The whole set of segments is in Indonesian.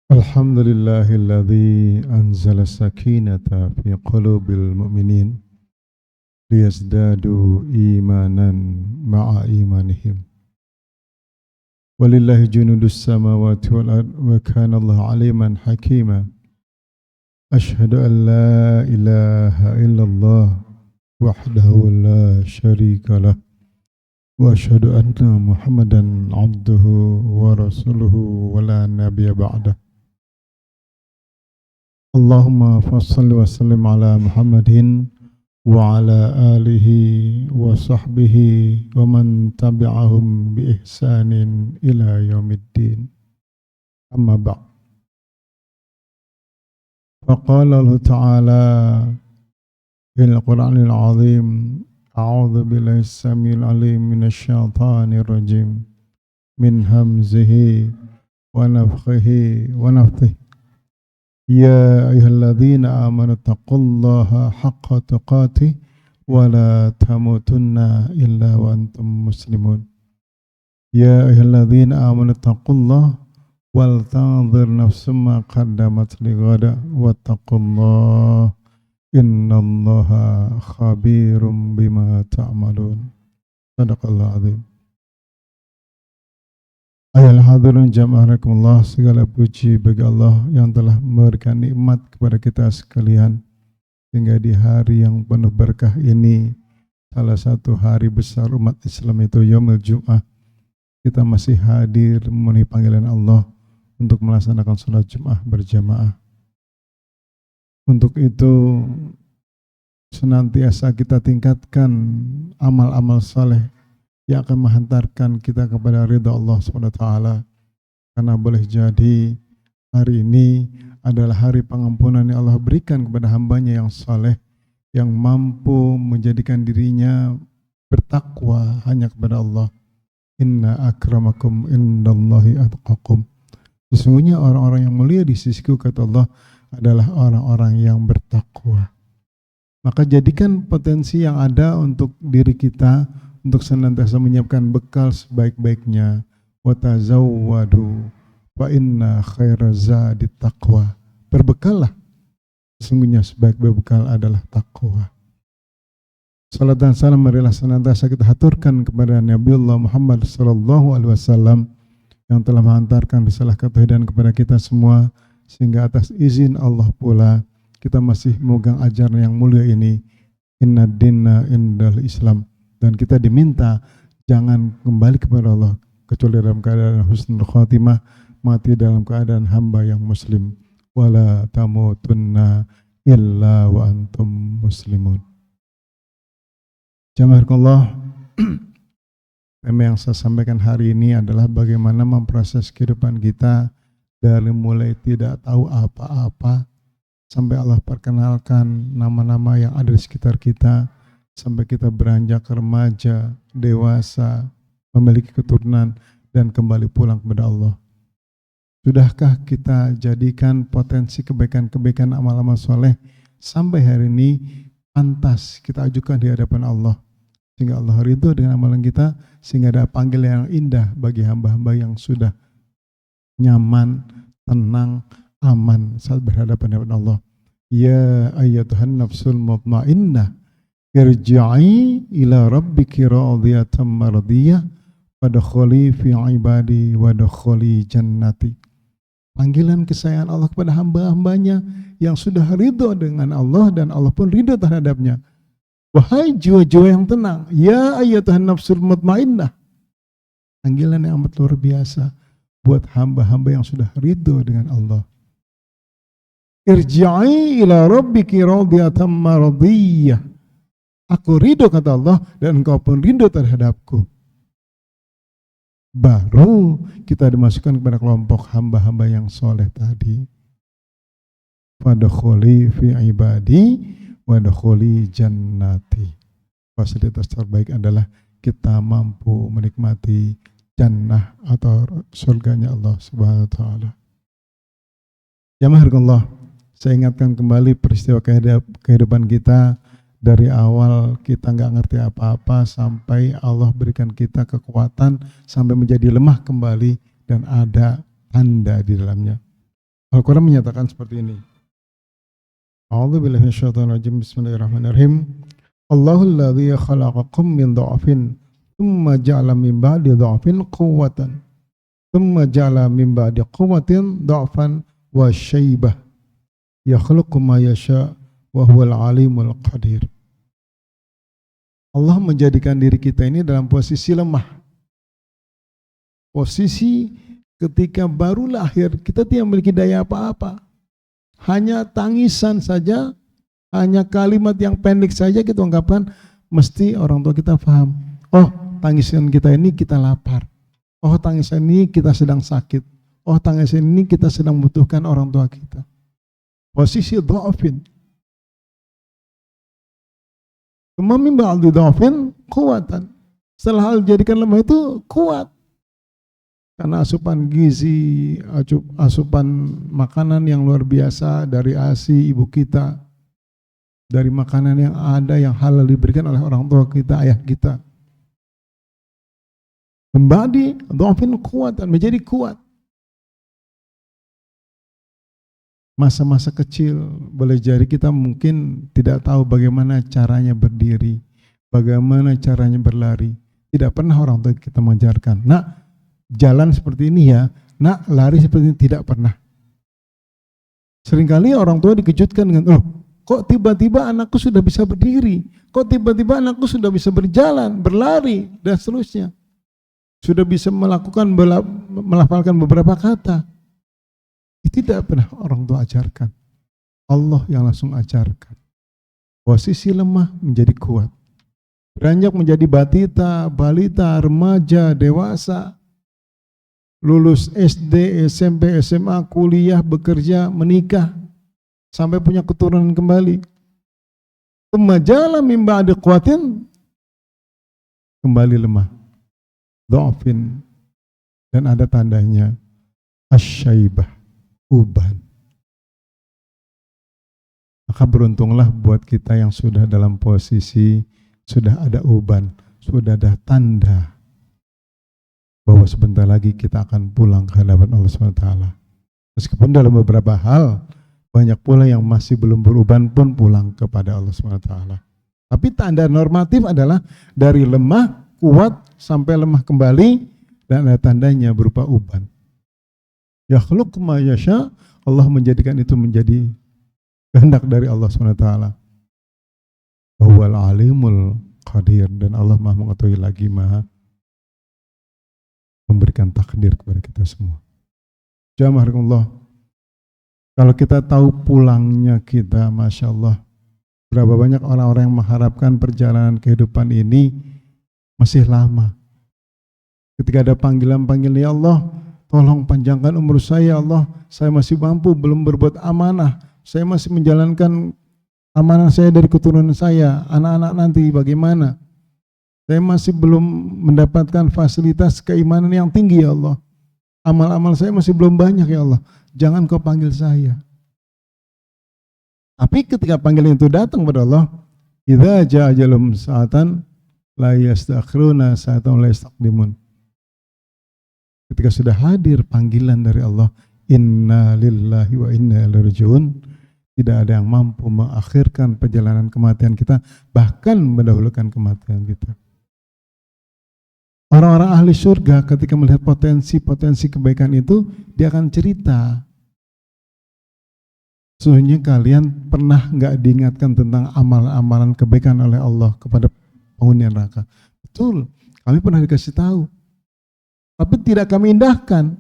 الحمد لله الذي أنزل السكينة في قلوب المؤمنين ليزدادوا إيمانا مع إيمانهم ولله جنود السماوات والأرض وكان الله عليما حكيما أشهد أن لا إله إلا الله وحده لا شريك له وأشهد أن محمدا عبده ورسوله ولا نبي بعده اللهم فصل وسلم على محمد وعلى آله وصحبه ومن تبعهم بإحسان إلى يوم الدين أما بعد فقال الله تعالى في القرآن العظيم أعوذ بالله السميع العليم من الشيطان الرجيم من همزه ونفخه ونفثه يا أيها الذين آمنوا اتقوا الله حق تقاته ولا تموتن إلا وأنتم مسلمون يا أيها الذين آمنوا اتقوا الله ولتنظر نفس ما قدمت لغد واتقوا الله إن الله خبير بما تعملون صدق الله العظيم. Ayol hadirin jamaah rahimakumullah, segala puji bagi Allah yang telah memberikan nikmat kepada kita sekalian sehingga di hari yang penuh berkah ini, salah satu hari besar umat Islam itu Yaumul Jum'ah, kita masih hadir memenuhi panggilan Allah untuk melaksanakan salat Jum'ah berjamaah. Untuk itu senantiasa kita tingkatkan amal-amal saleh yang akan menghantarkan kita kepada ridha Allah SWT, karena boleh jadi hari ini adalah hari pengampunan yang Allah berikan kepada hambanya yang saleh, yang mampu menjadikan dirinya bertakwa hanya kepada Allah. Inna akramakum indallahi atqakum. Sesungguhnya orang-orang yang mulia di sisiku, kata Allah, adalah orang-orang yang bertakwa. Maka jadikan potensi yang ada untuk diri kita untuk senantiasa menyiapkan bekal sebaik-baiknya. Wa tazawwadu fa inna khairaz zadi taqwa. Berbekallah, sesungguhnya sebaik-baik bekal adalah takwa. Salat dan salam marilah senantiasa kita haturkan kepada Nabiullah Muhammad sallallahu alaihi wasallam yang telah menghantarkan risalah ketauhidan kepada kita semua, sehingga atas izin Allah pula kita masih memegang ajaran yang mulia ini. Inna dinna indal Islam. Dan kita diminta jangan kembali kepada Allah kecuali dalam keadaan husnul khatimah, mati dalam keadaan hamba yang muslim. Wala tamutunna illa wa antum muslimun. Jamaah Allah, tema yang saya sampaikan hari ini adalah bagaimana memproses kehidupan kita dari mulai tidak tahu apa-apa sampai Allah perkenalkan nama-nama yang ada di sekitar kita, sampai kita beranjak remaja, dewasa, memiliki keturunan, dan kembali pulang kepada Allah. Sudahkah kita jadikan potensi kebaikan-kebaikan amal-amal soleh sampai hari ini pantas kita ajukan di hadapan Allah, sehingga Allah ridho dengan amalan kita, sehingga ada panggilan yang indah bagi hamba-hamba yang sudah nyaman, tenang, aman saat berhadapan dengan Allah. Ya ayyatuhan nafsul mutmainnah, irji'i ila rabbiki radiyatan mardiyah wadkhuli fi ibadi wadkhuli jannati. Panggilan kesayangan Allah kepada hamba-hambanya yang sudah ridho dengan Allah dan Allah pun ridho terhadapnya. Wahai jiwa-jiwa yang tenang, ya ayyatuhan nafsul mutmainnah. Panggilan yang amat luar biasa buat hamba-hamba yang sudah ridho dengan Allah. Irji'i ila rabbiki radiyatan mardiyah. Aku ridho, kata Allah, dan engkau pun ridho terhadapku. Baru kita dimasukkan kepada kelompok hamba-hamba yang soleh tadi. Fadkhuli fi ibadi wadkhuli jannati. Fasilitas terbaik adalah kita mampu menikmati jannah atau surganya Allah Subhanahu wa taala. Jamaah Allah, saya ingatkan kembali peristiwa kehidupan kita. Dari awal kita nggak ngerti apa-apa sampai Allah berikan kita kekuatan sampai menjadi lemah kembali dan ada tanda di dalamnya. Al-Quran menyatakan seperti ini. A'udzubillahi minasyaitonirrajim. Bismillahirrahmanirrahim. Allahul ladzi khalaqakum min dha'fin tsumma ja'ala min ba'di dha'fin quwwatan tsumma ja'ala min ba'di quwwatin dha'fan wa syaibah yakhluqu ma yasha wa huwal alimul qadir. Allah menjadikan diri kita ini dalam posisi lemah. Posisi ketika baru lahir, kita tidak memiliki daya apa-apa. Hanya tangisan saja, hanya kalimat yang pendek saja kita ungkapkan, mesti orang tua kita paham. Oh, tangisan kita ini kita lapar. Oh, tangisan ini kita sedang sakit. Oh, tangisan ini kita sedang membutuhkan orang tua kita. Posisi dha'fin. Mimma ba'di dha'fin kuwatan. Setelah hal dijadikan lemah itu kuat. Karena asupan gizi, asupan makanan yang luar biasa dari ASI ibu kita, dari makanan yang ada yang halal diberikan oleh orang tua kita, ayah kita. Kembali dha'fin kuwatan, menjadi kuat. Masa-masa kecil boleh jadi kita mungkin tidak tahu bagaimana caranya berdiri, bagaimana caranya berlari. Tidak pernah orang tua kita mengajarkan. Nak, jalan seperti ini ya, nak lari seperti ini, tidak pernah. Seringkali orang tua dikejutkan dengan, kok tiba-tiba anakku sudah bisa berdiri, kok tiba-tiba anakku sudah bisa berjalan, berlari, dan seterusnya. Sudah bisa melafalkan beberapa kata. Tidak pernah orang tua ajarkan. Allah yang langsung ajarkan. Posisi lemah menjadi kuat. Beranjak menjadi batita, balita, remaja, dewasa. Lulus SD, SMP, SMA, kuliah, bekerja, menikah. Sampai punya keturunan kembali. Kemajala mimba ada kuatin. Kembali lemah. Dha'fin. Dan ada tandanya. Asyaibah. Uban. Maka beruntunglah buat kita yang sudah dalam posisi sudah ada uban, sudah ada tanda bahwa sebentar lagi kita akan pulang ke hadapan Allah SWT. Meskipun dalam beberapa hal banyak pula yang masih belum beruban pun pulang kepada Allah SWT. Tapi tanda normatif adalah dari lemah, kuat sampai lemah kembali, dan ada tandanya berupa uban. Yakhluqu ma yasha, Allah menjadikan itu menjadi kehendak dari Allah SWT. Huwal alimul qadir, dan Allah Maha mengetahui lagi, Maha memberikan takdir kepada kita semua. Jamaah Allah, kalau kita tahu pulangnya kita, Masya Allah, berapa banyak orang-orang yang mengharapkan perjalanan kehidupan ini masih lama. Ketika ada panggilan-panggilan, ya Allah, tolong panjangkan umur saya, Allah. Saya masih mampu, belum berbuat amanah. Saya masih menjalankan amanah saya dari keturunan saya. Anak-anak nanti bagaimana? Saya masih belum mendapatkan fasilitas keimanan yang tinggi, ya Allah. Amal-amal saya masih belum banyak, ya Allah. Jangan kau panggil saya. Tapi ketika panggilan itu datang pada Allah, idza jaa ajalum sa'atan la yastakhiruna sa'atan la yastaqdimun. Ketika sudah hadir panggilan dari Allah, inna lillahi wa inna ilaihi raji'un, tidak ada yang mampu mengakhirkan perjalanan kematian kita, bahkan mendahulukan kematian kita. Orang-orang ahli surga ketika melihat potensi-potensi kebaikan itu, dia akan cerita. Sesungguhnya kalian pernah nggak diingatkan tentang amalan-amalan kebaikan oleh Allah kepada penghuni neraka? Betul, kami pernah dikasih tahu. Tapi tidak kami indahkan,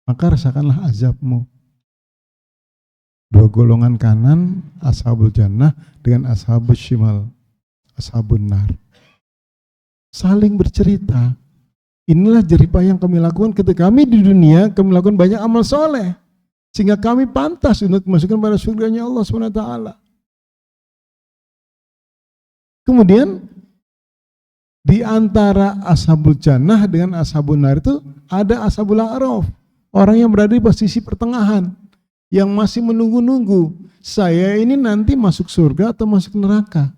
maka rasakanlah azabmu. Dua golongan kanan, ashabul jannah dengan ashabul shimal, ashabun nar. Saling bercerita. Inilah jeripah yang kami lakukan ketika kami di dunia, kami lakukan banyak amal soleh, sehingga kami pantas untuk dimasukkan pada surganya Allah SWT. Kemudian di antara ashabul jannah dengan ashabun nar itu ada ashabul a'raf, orang yang berada di posisi pertengahan, yang masih menunggu-nunggu, saya ini nanti masuk surga atau masuk neraka.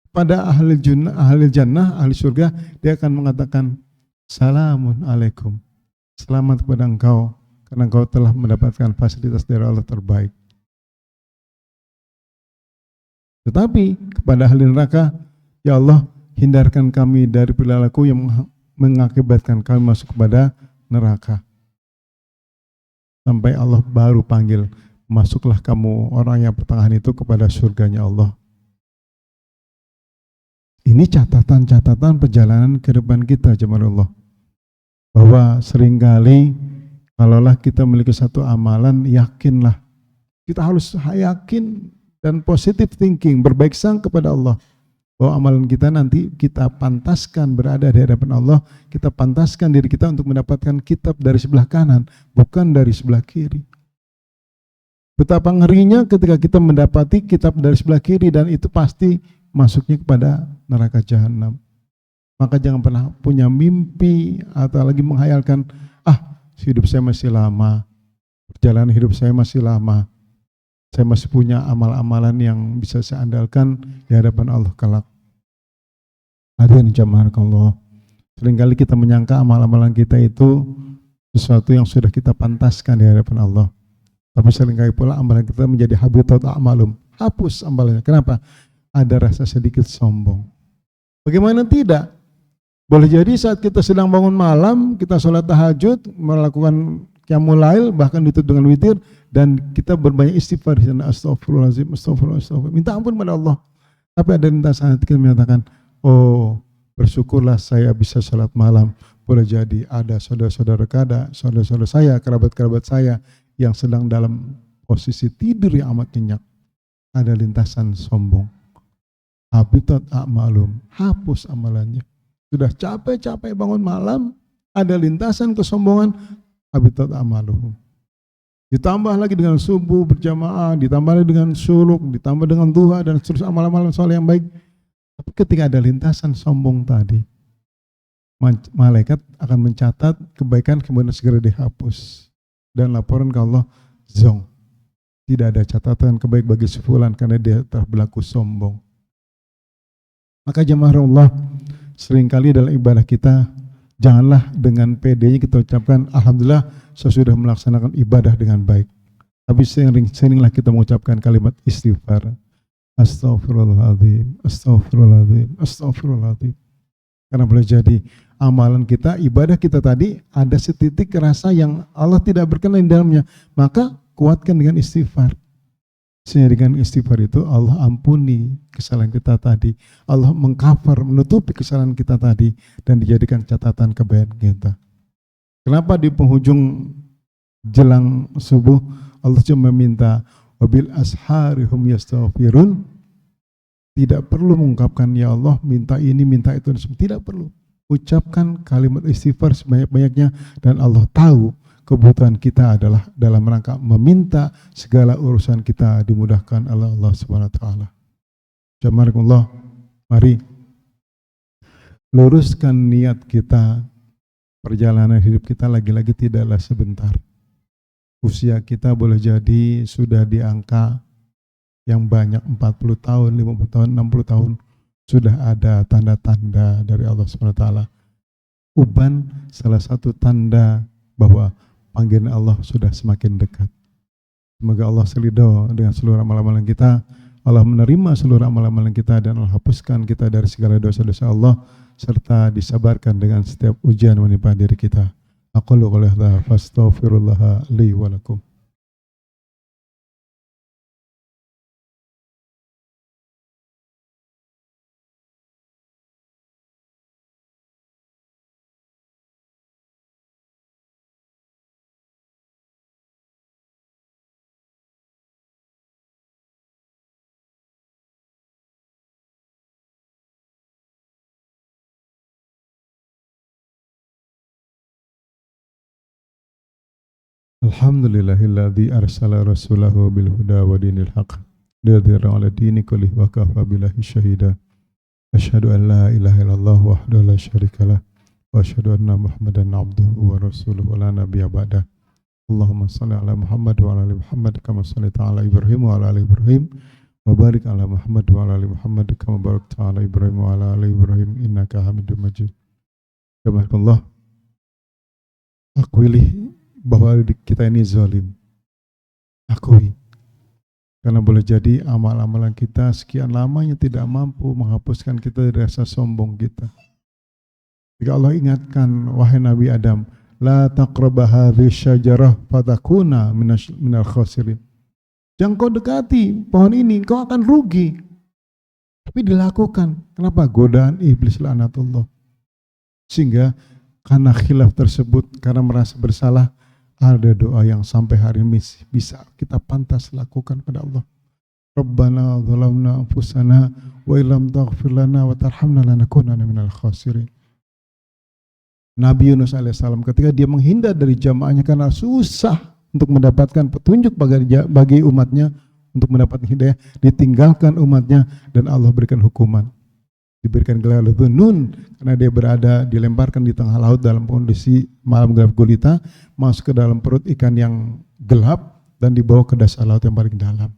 Pada ahli jannah, ahli surga, dia akan mengatakan, Salamun alaikum. Selamat kepada engkau karena engkau telah mendapatkan fasilitas dari Allah terbaik. Tetapi kepada ahli neraka, ya Allah, hindarkan kami dari perilaku yang mengakibatkan kami masuk kepada neraka. Sampai Allah baru panggil, masuklah kamu orang yang pertengahan itu kepada surganya Allah. Ini catatan-catatan perjalanan kehidupan kita, jemaah Allah. Bahwa seringkali kalaulah kita memiliki satu amalan, yakinlah. Kita harus yakin dan positive thinking, berbaik sangka kepada Allah. Bahwa amalan kita nanti kita pantaskan berada di hadapan Allah, kita pantaskan diri kita untuk mendapatkan kitab dari sebelah kanan, bukan dari sebelah kiri. Betapa ngerinya ketika kita mendapati kitab dari sebelah kiri dan itu pasti masuknya kepada neraka jahanam. Maka jangan pernah punya mimpi atau lagi menghayalkan, hidup saya masih lama, perjalanan hidup saya masih lama, saya masih punya amal-amalan yang bisa saya andalkan di hadapan Allah kelak. Hadirin jamaah Allah, seringkali kita menyangka amal-amalan kita itu sesuatu yang sudah kita pantaskan di hadapan Allah. Tapi seringkali pula amalan kita menjadi habitat a'malum, hapus amalannya. Kenapa? Ada rasa sedikit sombong. Bagaimana tidak? Boleh jadi saat kita sedang bangun malam, kita sholat tahajud, melakukan qiyamul lail, bahkan ditutup dengan witir, dan kita berbanyak istighfar di sana, astagfirullahaladzim, astagfirullah, minta ampun kepada Allah. Tapi ada lintasan hati kita menyatakan, bersyukurlah saya bisa sholat malam. Boleh jadi ada saudara-saudara saya, kerabat-kerabat saya yang sedang dalam posisi tidur yang amat nyenyak. Ada lintasan sombong. Habitat a'malum, hapus amalannya. Sudah capek-capek bangun malam, ada lintasan kesombongan, habitat a'maluhum. Ditambah lagi dengan subuh berjamaah, ditambah lagi dengan suluk, ditambah dengan duha dan seterusnya amalan-amalan soleh yang baik. Tapi ketika ada lintasan sombong tadi, malaikat akan mencatat kebaikan kemudian segera dihapus. Dan laporan ke Allah, zong. Tidak ada catatan kebaik bagi si fulan karena dia telah berlaku sombong. Maka jemaah Allah, seringkali dalam ibadah kita, janganlah dengan pedenya kita ucapkan, alhamdulillah saya sudah melaksanakan ibadah dengan baik. Tapi seringlah kita mengucapkan kalimat istighfar. Astaghfirullahaladzim, astaghfirullahaladzim, astaghfirullahaladzim. Karena boleh jadi amalan kita, ibadah kita tadi ada setitik rasa yang Allah tidak berkenan di dalamnya. Maka kuatkan dengan istighfar. Sehingga dengan istighfar itu Allah ampuni kesalahan kita tadi. Allah mengcover, menutupi kesalahan kita tadi dan dijadikan catatan kebaikan kita. Kenapa di penghujung jelang subuh Allah cuma meminta wabil asharihum yastaghfirun? Tidak perlu mengungkapkan ya Allah minta ini, minta itu, tidak perlu. Ucapkan kalimat istighfar sebanyak-banyaknya dan Allah tahu kebutuhan kita adalah dalam rangka meminta segala urusan kita dimudahkan oleh Allah Subhanahu wa taala. Jamaah, mari luruskan niat kita. Perjalanan hidup kita lagi-lagi tidaklah sebentar. Usia kita boleh jadi sudah di angka yang banyak, 40 tahun, 50 tahun, 60 tahun. Sudah ada tanda-tanda dari Allah Subhanahu wa taala. Uban salah satu tanda bahwa panggilan Allah sudah semakin dekat. Semoga Allah seridho dengan seluruh amalan-amalan kita. Allah menerima seluruh amalan-amalan kita dan Allah hapuskan kita dari segala dosa-dosa Allah serta disabarkan dengan setiap ujian menimpa diri kita. Aqulu qouli hadza fastaghfirullah li wa lakum. Alhamdulillahilladzi arsala rasulahu bil huda wa dinil haqq liyudhhirahu 'ala dini kullihi wa kafa billahi syahida. Asyhadu an la ilaha illallah wahdahu la syarikalah wa asyhadu anna Muhammadan 'abduhu wa rasuluhu la nabiyya ba'dah. Allahumma shalli 'ala Muhammad wa 'ala ali Muhammad kama shallaita 'ala Ibrahim wa 'ala ali Ibrahim wa barik 'ala Muhammad wa 'ala ali Muhammad kama barakta 'ala Ibrahim wa 'ala ali Ibrahim innaka Hamidum Majid. Subhanallah. Akuilah bahwa kita ini zalim. Akui. Karena boleh jadi amal-amalan kita sekian lamanya tidak mampu menghapuskan kita dari rasa sombong kita. Jika Allah ingatkan, wahai Nabi Adam, la taqraba hadhihi syajarah fatakuna minal khasirin. Jangan kau dekati pohon ini, kau akan rugi. Tapi dilakukan. Kenapa? Godaan iblis laknatullah. Sehingga karena khilaf tersebut, karena merasa bersalah, ada doa yang sampai hari ini bisa kita pantas lakukan pada Allah. Rabbana zalamna anfusana wa illam taghfir lana wa tarhamna lanakunanna minal khasirin. Nabi Yunus alaihissalam ketika dia menghindar dari jamaahnya karena susah untuk mendapatkan petunjuk bagi umatnya, untuk mendapatkan hidayah, ditinggalkan umatnya dan Allah berikan hukuman. Diberikan gelar Nun karena dia dilemparkan di tengah laut dalam kondisi malam gelap gulita, masuk ke dalam perut ikan yang gelap dan dibawa ke dasar laut yang paling dalam.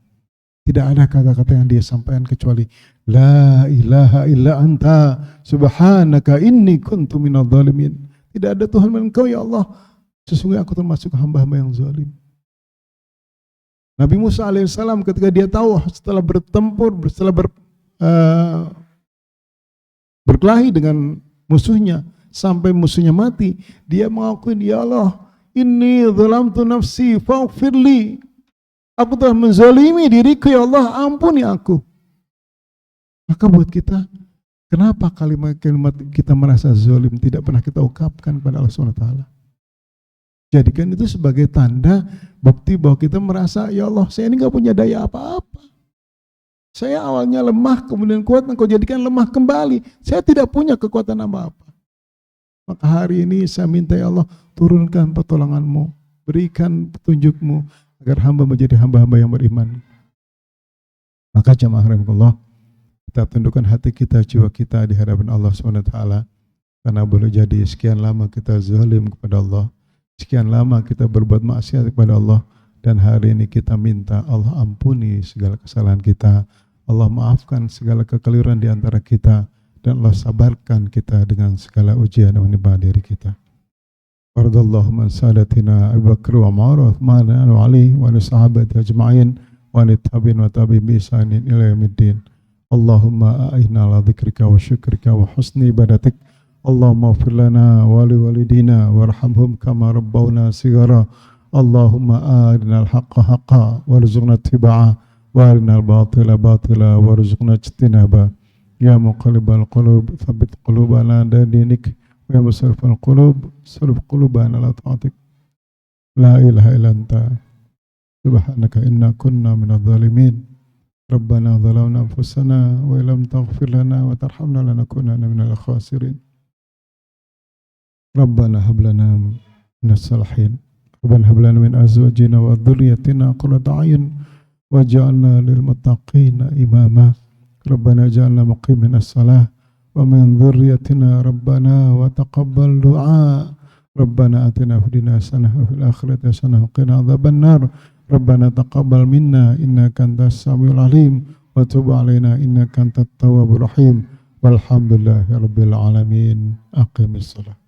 Tidak ada kata-kata yang dia sampaikan kecuali La ilaha illa anta subhanaka inni kuntu minadh dhalimin. Tidak ada Tuhan melainkan Engkau ya Allah, sesungguhnya aku termasuk hamba-hamba yang zalim. Nabi Musa alaihissalam ketika dia tahu setelah bertempur, setelah berkelahi dengan musuhnya sampai musuhnya mati, dia mengakui, ya Allah, inni zalamtu nafsi faghfirli. Aku telah menzalimi diriku, ya Allah, ampuni aku. Maka buat kita, kenapa kalimat-kalimat kita merasa zalim tidak pernah kita ungkapkan pada Allah SWT? Jadikan itu sebagai tanda bukti bahwa kita merasa, ya Allah, saya ini gak punya daya apa-apa. Saya awalnya lemah, kemudian kuat, Engkau jadikan lemah kembali. Saya tidak punya kekuatan apa-apa. Maka hari ini saya minta, ya Allah, turunkan pertolongan-Mu, berikan petunjuk-Mu, agar hamba menjadi hamba-hamba yang beriman. Maka jamaah rahimakumullah, kita tundukkan hati kita, jiwa kita di hadapan Allah SWT. Karena boleh jadi sekian lama kita zalim kepada Allah, sekian lama kita berbuat maksiat kepada Allah, dan hari ini kita minta Allah ampuni segala kesalahan kita, Allah maafkan segala kekeliruan di antara kita, dan Allah sabarkan kita dengan segala ujian yang menimpa diri kita. Wardallahu man sadatina Abu Bakar wa Umar wa Uthman wa Ali wa sahabati ajma'in wa tabi'in wa tabi'in bi ihsanin ila yaumiddin. Allahumma a'inna ala dzikrika wa syukrika wa husni ibadatik. Allahumma ighfir lana wa li walidina warhamhum kama rabbawna shighara. Allahumma arina al-haqqa haqqa warzuqna ittiba'ah wa arina al-batila batila warzuqna ijtinaba. Ya muqallibal qulub tsabbit qulubana ala dinik. Ya musarrifal qulub sarrif qulubana ala ta'atik. La ilaha illa anta subhanaka inna kunna minadh dhalimin. Rabbana zalamna anfusana wa illam taghfir lana wa tarhamna lanakunanna minal khasirin. Rabbana hab lana minas salihin. Rabbana hab lana min azwajina wa dhurriyyatina qurrata a'yun waj'alna lil muttaqina imama. Rabbana ij'alna muqiminnas shalah wa min dhurriyyatina rabbana wa taqabbal du'a. Rabbana atina fid dunya hasanah wa fil akhirati hasanah wa qina adzaban nar. Rabbana taqabbal minna innaka antas samiul alim wa tub alaina innaka antat tawwabur rahim. Walhamdulillahirabbil alamin. Aqimis shalah.